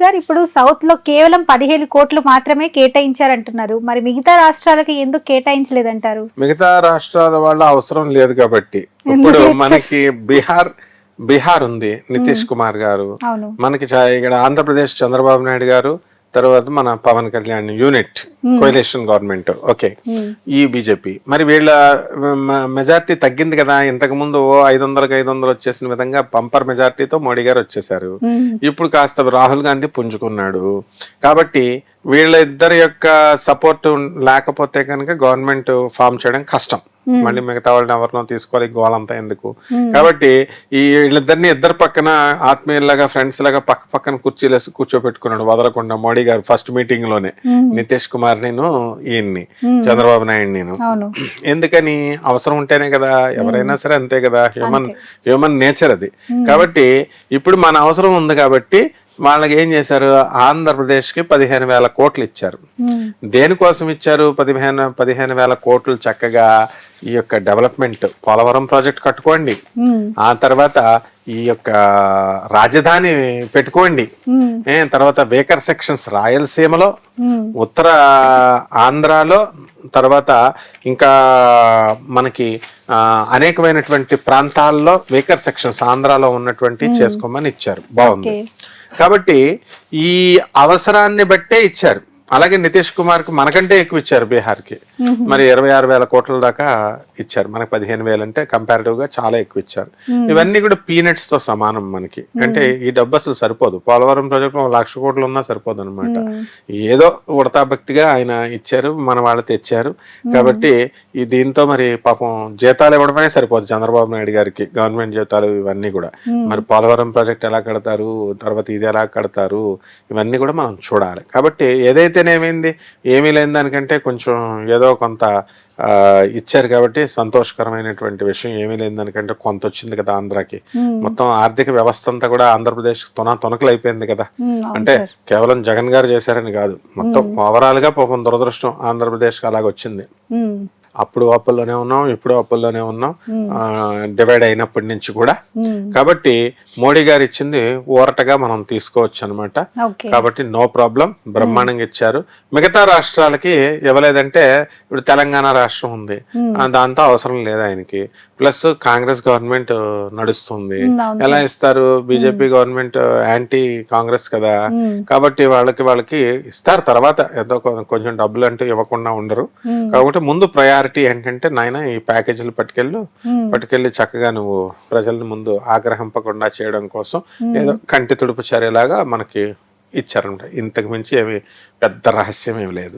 Sir ఇప్పుడు south లో కేవలం 15 కోట్లు మాత్రమే కేటాయించారంటున్నారు. మరి మిగతా రాష్ట్రాలకి ఎందుకు కేటాయించలేదంటారు? మిగతా రాష్ట్రాల వాళ్ళ అవసరం లేదు కాబట్టి. ఇప్పుడు మనకి బీహార్ ఉంది, నితీష్ కుమార్ గారు. అవును. మనకి ఇక్కడ ఆంధ్రప్రదేశ్ చంద్రబాబు నాయుడు గారు, తర్వాత మన Pawan Kalyan unit కోalition government. Okay, ఈ బీజేపీ మరి వీళ్ళ మెజార్టీ తగ్గింది కదా. ఇంతకు ముందు 500కి 500 వచ్చేసిన విధంగా బంపర్ మెజార్టీతో మోడీ గారు వచ్చేసారు. ఇప్పుడు కాస్త రాహుల్ గాంధీ పుంజుకున్నాడు కాబట్టి వీళ్ళిద్దరి యొక్క సపోర్ట్ లేకపోతే కనుక గవర్నమెంట్ ఫామ్ చేయడం కష్టం. మళ్ళీ మిగతా వాళ్ళని ఎవరినో తీసుకోవాలి, గోలంతా ఎందుకు. కాబట్టి ఈ వీళ్ళిద్దరిని ఇద్దరు పక్కన ఆత్మీయులాగా ఫ్రెండ్స్ లాగా పక్క పక్కన కుర్చీలేసి కూర్చోపెట్టుకున్నాడు వదలకుండా మోడీ గారు ఫస్ట్ మీటింగ్ లోనే. నితీష్ కుమార్ నేను ఈయన్ని చంద్రబాబు నాయుడు నేను. ఎందుకని అవసరం ఉంటేనే కదా, ఎవరైనా సరే అంతే కదా, హ్యూమన్ నేచర్ అది. కాబట్టి ఇప్పుడు మన అవసరం ఉంది కాబట్టి వాళ్ళకి ఏం చేశారు, ఆంధ్రప్రదేశ్ కి 15,000 కోట్లు ఇచ్చారు. దేనికోసం ఇచ్చారు 15,000 కోట్లు? చక్కగా ఈ యొక్క డెవలప్మెంట్, పోలవరం ప్రాజెక్ట్ కట్టుకోండి, ఆ తర్వాత ఈ యొక్క రాజధాని పెట్టుకోండి, తర్వాత వేకర్ సెక్షన్స్ రాయలసీమలో, ఉత్తర ఆంధ్రాలో, తర్వాత ఇంకా మనకి అనేకమైనటువంటి ప్రాంతాల్లో వేకర్ సెక్షన్స్ ఆంధ్రాలో ఉన్నటువంటి చేసుకోమని ఇచ్చారు. బాగుంది. కాబట్టి ఈ అవసరాన్ని బట్టే ఇచ్చారు. అలాగే నితీష్ కుమార్ కి మనకంటే ఎక్కువ ఇచ్చారు బీహార్ కి. మరి 26,000 కోట్ల దాకా ఇచ్చారు. మనకి 15,000 అంటే కంపారిటివ్ గా చాలా ఎక్కువ ఇచ్చారు. ఇవన్నీ కూడా పీనట్స్ తో సమానం మనకి. అంటే ఈ డబ్బు అసలు సరిపోదు. పోలవరం ప్రాజెక్ట్ 1,00,000 కోట్లు ఉన్నా సరిపోదు అనమాట. ఏదో ఉడతా భక్తిగా ఆయన ఇచ్చారు, మన వాళ్ళు తెచ్చారు. కాబట్టి ఈ దీంతో మరి పాపం జీతాలు ఇవ్వడమే సరిపోదు చంద్రబాబు నాయుడు గారికి, గవర్నమెంట్ జీతాలు ఇవన్నీ కూడా. మరి పోలవరం ప్రాజెక్ట్ ఎలా కడతారు, తర్వాత ఇది ఎలా కడతారు, ఇవన్నీ కూడా మనం చూడాలి. కాబట్టి ఏదైతేనేమైంది, ఏమీ లేని దానికంటే కొంచెం ఏదో కొంత ఇచ్చారు కాబట్టి సంతోషకరమైనటువంటి విషయం. ఏమీ లేని దానికంటే కొంత వచ్చింది కదా ఆంధ్రాకి. మొత్తం ఆర్థిక వ్యవస్థ అంతా కూడా ఆంధ్రప్రదేశ్ తొనకలు అయిపోయింది కదా. అంటే కేవలం జగన్ గారు చేశారని కాదు, మొత్తం ఓవరాల్ గా పాపం దురదృష్టం ఆంధ్రప్రదేశ్ కి అలాగొచ్చింది. అప్పుడు అప్పుల్లోనే ఉన్నాం, ఇప్పుడు అప్పుల్లోనే ఉన్నాం, డివైడ్ అయినప్పటి నుంచి కూడా. కాబట్టి మోడీ గారు ఇచ్చింది ఊరటగా మనం తీసుకోవచ్చు అనమాట. కాబట్టి నో ప్రాబ్లం, బ్రహ్మాండంగా ఇచ్చారు. మిగతా రాష్ట్రాలకి ఇవ్వలేదంటే ఇప్పుడు తెలంగాణ రాష్ట్రం ఉంది, దాంతో అవసరం లేదు ఆయనకి. ప్లస్ కాంగ్రెస్ గవర్నమెంట్ నడుస్తుంది, ఎలా ఇస్తారు? బీజేపీ గవర్నమెంట్ యాంటీ కాంగ్రెస్ కదా. కాబట్టి వాళ్ళకి ఇస్తారు. తర్వాత ఏదో కొంచెం డబ్బులు అంటూ ఇవ్వకుండా ఉండరు. కాబట్టి ముందు ప్రయారిటీ ఏంటంటే, నాయన ఈ ప్యాకేజీలు పట్టుకెళ్ళి చక్కగా నువ్వు ప్రజల్ని ముందు ఆగ్రహింపకుండా చేయడం కోసం ఏదో కంటి తుడుపు చర్యలాగా మనకి ఇచ్చారనమాట. ఇంతకు మించి ఏమి పెద్ద రహస్యం ఏమి లేదు.